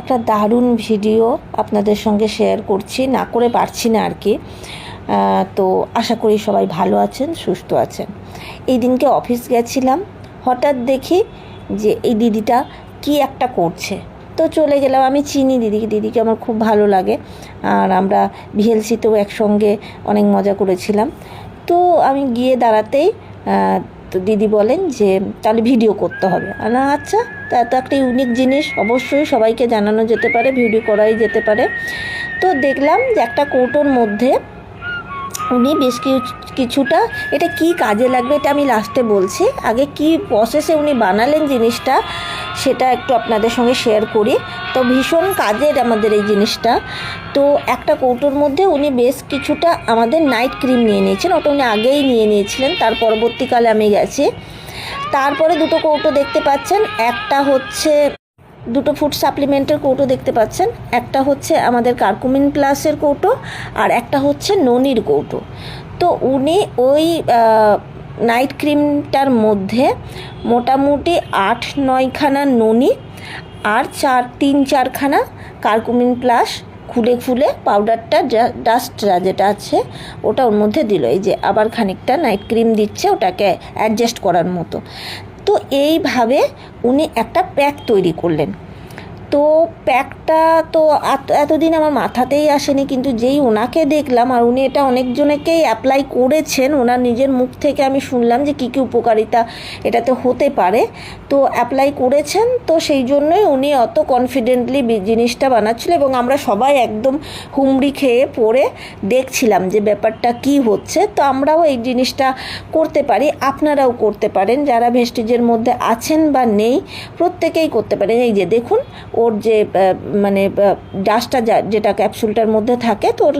একটা দারুণ ভিডিও আপনাদের সঙ্গে শেয়ার করছি, না করে পারছি না আর কি। তো আশা করি সবাই ভালো আছেন, সুস্থ আছেন। এই দিনকে অফিস গেছিলাম, হঠাৎ দেখি যে এই দিদিটা কি একটা করছে, তো চলে গেলাম। আমি চিনি দিদিকে আমার খুব ভালো লাগে, আর আমরা ভিএলসিতেও একসঙ্গে অনেক মজা করেছিলাম। তো আমি গিয়ে দাঁড়াতেই তো দিদি বলেন যে তাহলে ভিডিও করতে হবে। না আচ্ছা, তা এত একটা ইউনিক জিনিস অবশ্যই সবাইকে জানানো যেতে পারে, ভিডিও করাই যেতে পারে। তো দেখলাম যে একটা কৌটোর মধ্যে উনি বেশ কিছুটা, এটা কি কাজে লাগবে এটা আমি লাস্টে বলছি, আগে কি প্রসেসে উনি বানালেন জিনিসটা সেটা একটু আপনাদের সঙ্গে শেয়ার করি। তো ভীষণ কাজের আমাদের এই জিনিসটা। তো একটা কৌটোর মধ্যে উনি বেশ কিছুটা আমাদের নাইট ক্রিম নিয়ে নিয়েছেন, ওটা উনি আগেই নিয়ে নিয়েছিলেন, তার পরবর্তীকালে আমি গেছি। তারপরে দুটো কৌটো দেখতে পাচ্ছেন, একটা হচ্ছে দুটো ফুড সাপ্লিমেন্টের কৌটো দেখতে পাচ্ছেন, একটা হচ্ছে আমাদের কার্কুমিন প্লাসের কৌটো, আর একটা হচ্ছে ননির কৌটো। তো উনি ওই নাইট ক্রিমটার মধ্যে মোটামুটি 8-9খানা ননি আর 3-4খানা কার্কুমিন প্লাস খুলে পাউডারটা ডাস্টটা যেটা আছে ওটা ওর মধ্যে দিল। এই যে আবার খানিকটা নাইট ক্রিম দিচ্ছে ওটাকে অ্যাডজাস্ট করার মতো। তো এইভাবে উনি একটা প্যাক তৈরি করলেন। তো প্যাকটা তো এতদিন আমার মাথাতেই আসেনি, কিন্তু যেই ওনাকে দেখলাম, আর উনি এটা অনেকজনেকেই অ্যাপ্লাই করেছেন, ওনার নিজের মুখ থেকে আমি শুনলাম যে কী কী উপকারিতা এটাতে হতে পারে, তো অ্যাপ্লাই করেছেন। তো সেই জন্যই উনি অত কনফিডেন্টলি জিনিসটা বানাচ্ছিল, এবং আমরা সবাই একদম হুমড়ি খেয়ে পড়ে দেখছিলাম যে ব্যাপারটা কি হচ্ছে। তো আমরাও এই জিনিসটা করতে পারি, আপনারাও করতে পারেন, যারা ভেস্টিজের মধ্যে আছেন বা নেই প্রত্যেকেই করতে পারেন। এই যে দেখুন, ওর যে মানে ডাস্টটা যেটা ক্যাপসুলটার মধ্যে থাকে, তো ওর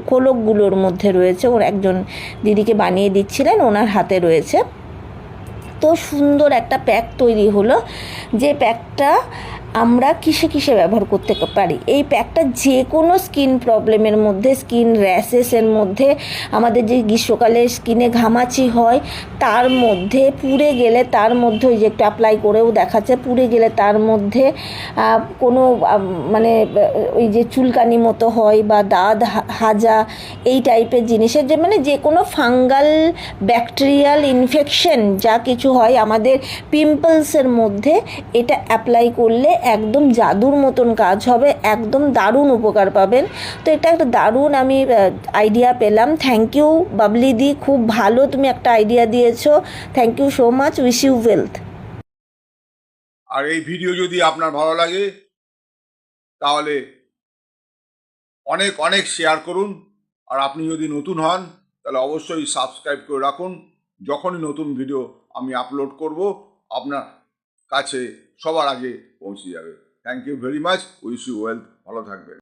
খোলকগুলোর মধ্যে রয়েছে, ওর একজন দিদিকে বানিয়ে দিচ্ছিলেন, ওনার হাতে রয়েছে। তো সুন্দর একটা প্যাক তৈরি হলো, যে প্যাকটা আমরা কিসে ব্যবহার করতে পারি। এই প্যাকটা যে কোনো স্কিন প্রবলেমের মধ্যে, স্কিন র্যাশেসের মধ্যে, আমাদের যে গ্রীষ্মকালে স্কিনে ঘামাচি হয় তার মধ্যে, পুড়ে গেলে তার মধ্যে, ওই যে একটু অ্যাপ্লাই করেও দেখাচ্ছে, পুড়ে গেলে তার মধ্যে কোনো মানে ওই যে চুলকানি মতো হয় বা দাঁত হাজা এই টাইপের জিনিসের, যে মানে যে কোনো ফাঙ্গাল ব্যাকটেরিয়াল ইনফেকশন যা কিছু হয় আমাদের পিম্পলসের মধ্যে, এটা অ্যাপ্লাই করলে একদম জাদুর মতন কাজ হবে, একদম দারুণ উপকার পাবেন। তো এটা একটা দারুণ আমি আইডিয়া পেলাম। থ্যাংক ইউ বাবলি দি, খুব ভালো তুমি একটা আইডিয়া দিয়েছো, thank you so much, wish you wealth. আর এই ভিডিও যদি আপনার ভালো লাগে তাহলে অনেক অনেক শেয়ার করুন, আর আপনি যদি নতুন হন তাহলে অবশ্যই সাবস্ক্রাইব করে রাখুন। যখনই নতুন ভিডিও আমি আপলোড করব আপনার কাছে সবার আগে পৌঁছে যাবে। Thank you very much, wish you wealth, ভালো থাকবেন।